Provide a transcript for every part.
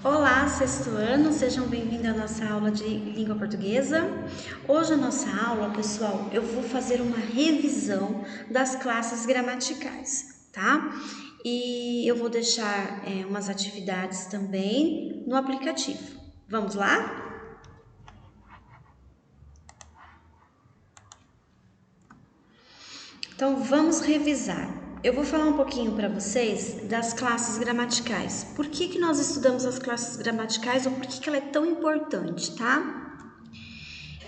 Olá, sexto ano, sejam bem-vindos à nossa aula de língua portuguesa. Hoje a nossa aula, pessoal, eu vou fazer uma revisão das classes gramaticais, tá? E eu vou deixar umas atividades também no aplicativo. Vamos lá? Então vamos revisar. Eu vou falar um pouquinho para vocês das classes gramaticais. Por que nós estudamos as classes gramaticais ou por que ela é tão importante, tá?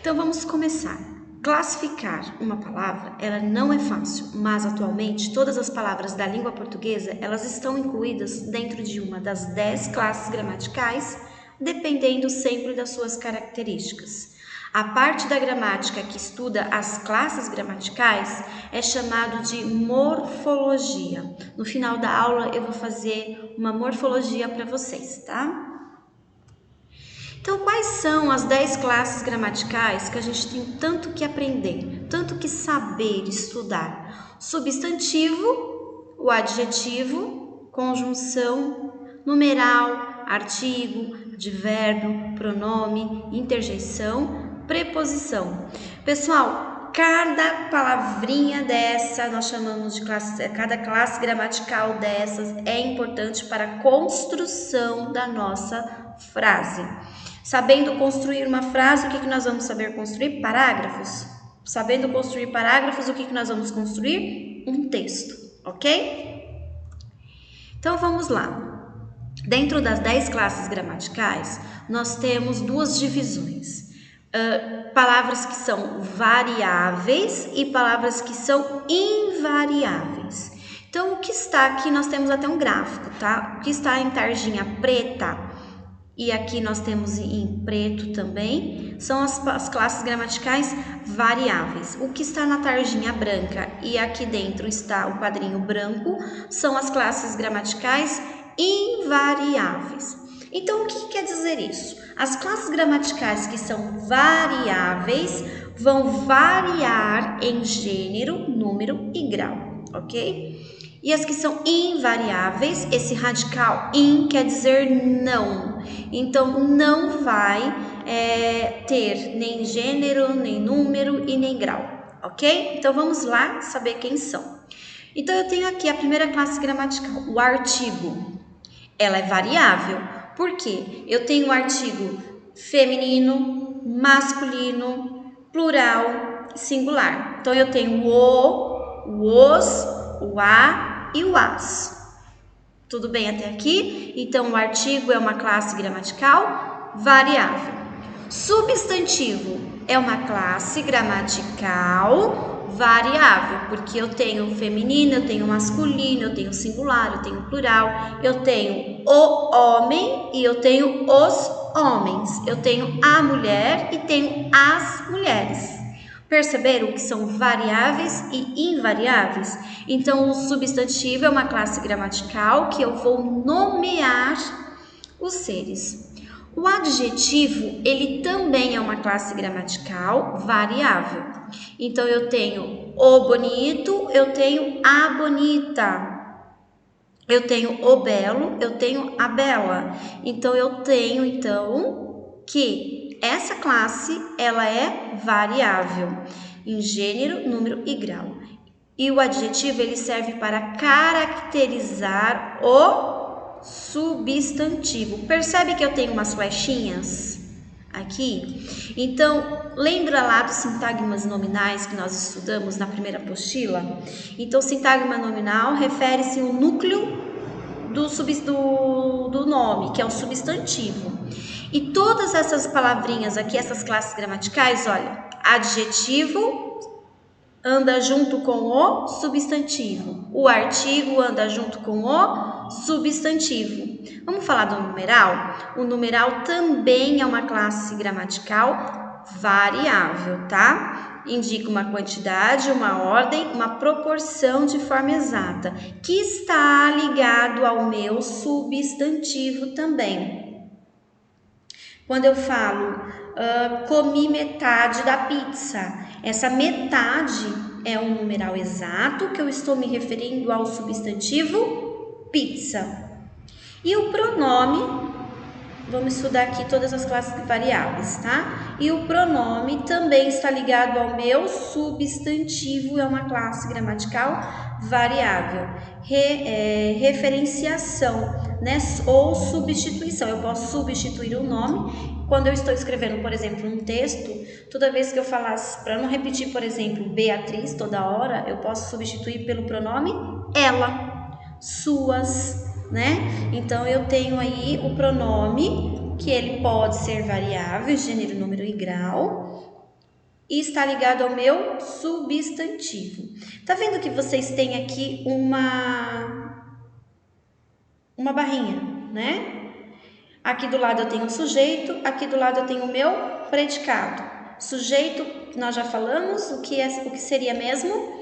Então vamos começar. Classificar uma palavra, ela não é fácil, mas atualmente todas as palavras da língua portuguesa, elas estão incluídas dentro de uma das 10 classes gramaticais, dependendo sempre das suas características. A parte da gramática que estuda as classes gramaticais é chamado de morfologia. No final da aula eu vou fazer uma morfologia para vocês, tá? Então, quais são as 10 classes gramaticais que a gente tem tanto que aprender, tanto que saber estudar? Substantivo, o adjetivo, conjunção, numeral, artigo, advérbio, pronome, interjeição, preposição. Pessoal, cada palavrinha dessa nós chamamos de classe, cada classe gramatical dessas é importante para a construção da nossa frase. Sabendo construir uma frase, o que nós vamos saber construir? Parágrafos. Sabendo construir parágrafos, o que nós vamos construir? Um texto, ok? Então vamos lá. Dentro das 10 classes gramaticais, nós temos duas divisões. Palavras que são variáveis e palavras que são invariáveis. Então, o que está aqui, nós temos até um gráfico, tá? O que está em tarjinha preta e aqui nós temos em preto também, são as classes gramaticais variáveis. O que está na tarjinha branca e aqui dentro está o quadrinho branco, são as classes gramaticais invariáveis. Então, o que quer dizer isso? As classes gramaticais que são variáveis vão variar em gênero, número e grau, ok? E as que são invariáveis, esse radical in quer dizer não. Então, não vai ter nem gênero, nem número e nem grau, ok? Então, vamos lá saber quem são. Então, eu tenho aqui a primeira classe gramatical, o artigo. Ela é variável. Por quê? Eu tenho o artigo feminino, masculino, plural, singular. Então, eu tenho o os, o a e o as. Tudo bem até aqui? Então, o artigo é uma classe gramatical variável. Substantivo é uma classe gramatical variável, porque eu tenho feminino, eu tenho masculino, eu tenho singular, eu tenho plural, eu tenho o homem e eu tenho os homens, eu tenho a mulher e tenho as mulheres. Perceberam que são variáveis e invariáveis? Então, o substantivo é uma classe gramatical que eu vou nomear os seres. O adjetivo, ele também é uma classe gramatical variável. Então, eu tenho o bonito, eu tenho a bonita. Eu tenho o belo, eu tenho a bela. Então, eu tenho, que essa classe, ela é variável em gênero, número e grau. E o adjetivo, ele serve para caracterizar o substantivo. Percebe que eu tenho umas flechinhas aqui? Então, lembra lá dos sintagmas nominais que nós estudamos na primeira apostila? Então, sintagma nominal refere-se ao núcleo do nome, que é o substantivo. E todas essas palavrinhas aqui, essas classes gramaticais, olha, adjetivo anda junto com o substantivo. O artigo anda junto com o substantivo. Vamos falar do numeral? O numeral também é uma classe gramatical variável, tá? Indica uma quantidade, uma ordem, uma proporção de forma exata, que está ligado ao meu substantivo também. Quando eu falo, comi metade da pizza, essa metade é um numeral exato que eu estou me referindo ao substantivo pizza. E o pronome Vamos estudar aqui todas as classes variáveis, tá? E o pronome também está ligado ao meu substantivo, é uma classe gramatical variável. Referenciação, né? Ou substituição. Eu posso substituir o nome. Quando eu estou escrevendo, por exemplo, um texto, toda vez que eu falasse, para não repetir, por exemplo, Beatriz toda hora, eu posso substituir pelo pronome ela, suas, né? Então, eu tenho aí o pronome, que ele pode ser variável, gênero, número e grau, e está ligado ao meu substantivo. Tá vendo que vocês têm aqui uma barrinha, né? Aqui do lado eu tenho o sujeito, aqui do lado eu tenho o meu predicado. Sujeito, nós já falamos, o que seria mesmo?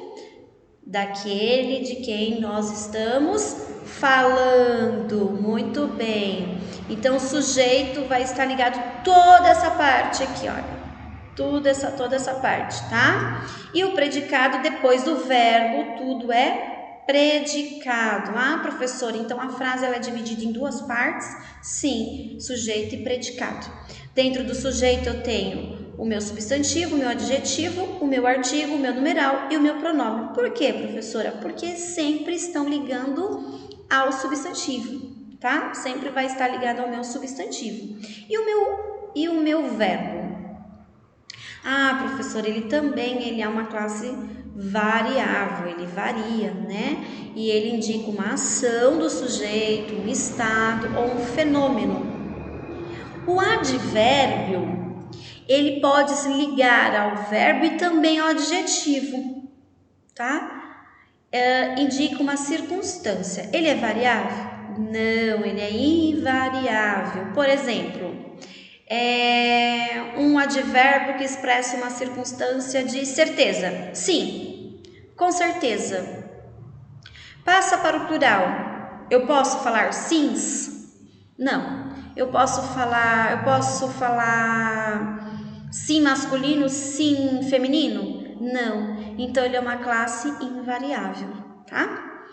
Daquele de quem nós estamos falando. Muito bem. Então, o sujeito vai estar ligado toda essa parte aqui, olha. Toda essa parte, tá? E o predicado, depois do verbo, tudo é predicado. Ah, professora, então a frase ela é dividida em duas partes? Sim, sujeito e predicado. Dentro do sujeito eu tenho o meu substantivo, o meu adjetivo, o meu artigo, o meu numeral e o meu pronome. Por quê, professora? Porque sempre estão ligando ao substantivo, tá? Sempre vai estar ligado ao meu substantivo. E o meu verbo? Ah, professora, ele é uma classe variável, ele varia, né? E ele indica uma ação do sujeito, um estado ou um fenômeno. O advérbio, ele pode se ligar ao verbo e também ao adjetivo, tá? Indica uma circunstância. Ele é variável? Não, ele é invariável. Por exemplo, um advérbio que expressa uma circunstância de certeza. Sim, com certeza. Passa para o plural. Eu posso falar sims? Não. Eu posso falar sim masculino, sim feminino? Não. Então, ele é uma classe invariável, tá?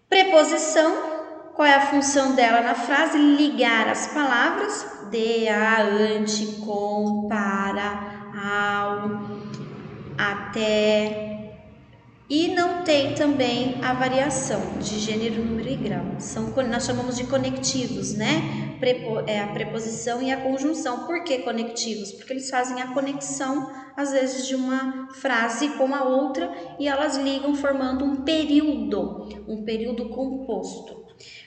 Preposição. Qual é a função dela na frase? Ligar as palavras de, a, ante, com, para, ao, até. E não tem também a variação de gênero, número e grau. Nós chamamos de conectivos, né? A preposição e a conjunção. Por que conectivos? Porque eles fazem a conexão, às vezes, de uma frase com a outra e elas ligam formando um período composto.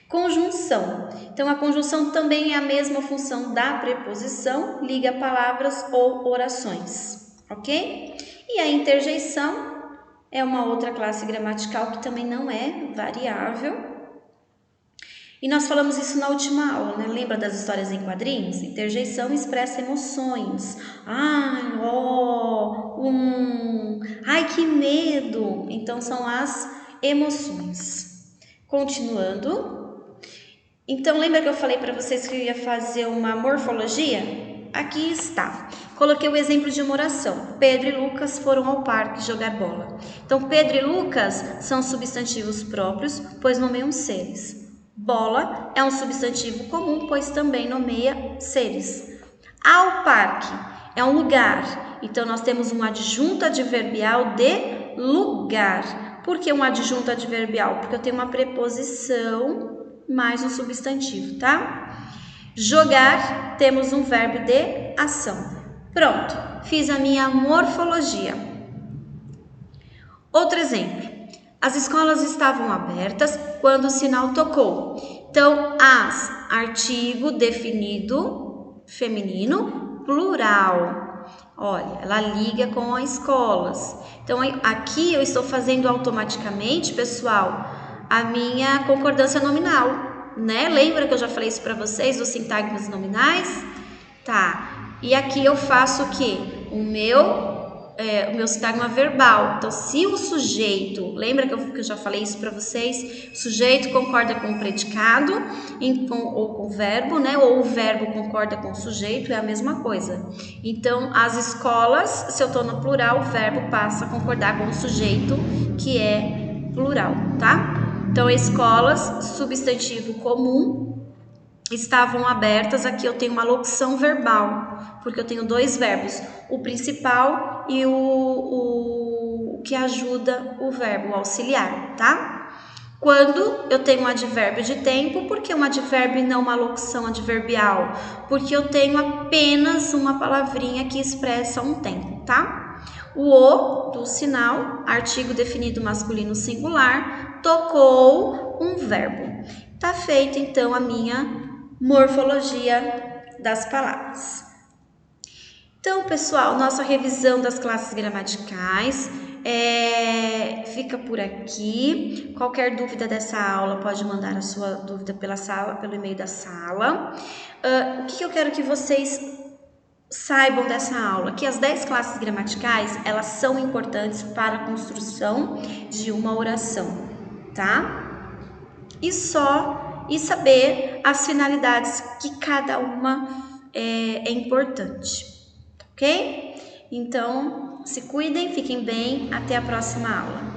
Conjunção. Então, a conjunção também é a mesma função da preposição, liga palavras ou orações, ok? E a interjeição é uma outra classe gramatical que também não é variável. E nós falamos isso na última aula, né? Lembra das histórias em quadrinhos? Interjeição expressa emoções. Ai, ó, ai, que medo. Então, são as emoções. Continuando. Então, lembra que eu falei para vocês que eu ia fazer uma morfologia? Aqui está. Coloquei o exemplo de uma oração. Pedro e Lucas foram ao parque jogar bola. Então, Pedro e Lucas são substantivos próprios, pois nomeiam seres. Bola é um substantivo comum, pois também nomeia seres. Ao parque é um lugar. Então, nós temos um adjunto adverbial de lugar. Por que um adjunto adverbial? Porque eu tenho uma preposição mais um substantivo, tá? Jogar, temos um verbo de ação. Pronto, fiz a minha morfologia. Outro exemplo. As escolas estavam abertas quando o sinal tocou. Então, as, artigo definido, feminino, plural. Olha, ela liga com as escolas. Então, aqui eu estou fazendo automaticamente, pessoal, a minha concordância nominal, né? Lembra que eu já falei isso para vocês, dos sintagmas nominais? Tá. E aqui eu faço o quê? O meu sintagma verbal. Então, se o sujeito, lembra que eu já falei isso para vocês? O sujeito concorda com o predicado ou com o verbo, né? Ou o verbo concorda com o sujeito, é a mesma coisa. Então, as escolas, se eu estou no plural, o verbo passa a concordar com o sujeito, que é plural, tá? Então, escolas, substantivo comum, estavam abertas. Aqui eu tenho uma locução verbal, porque eu tenho dois verbos, o principal e o que ajuda o verbo, o auxiliar, tá? Quando eu tenho um advérbio de tempo, por que um advérbio e não uma locução adverbial? Porque eu tenho apenas uma palavrinha que expressa um tempo, tá? O do sinal, artigo definido masculino singular, tocou um verbo. Tá feita então a minha morfologia das palavras. Então, pessoal, nossa revisão das classes gramaticais fica por aqui. Qualquer dúvida dessa aula, pode mandar a sua dúvida pelo e-mail da sala. O que eu quero que vocês saibam dessa aula? Que as 10 classes gramaticais, elas são importantes para a construção de uma oração, tá? E saber as finalidades que cada uma é importante, ok? Então, se cuidem, fiquem bem, até a próxima aula.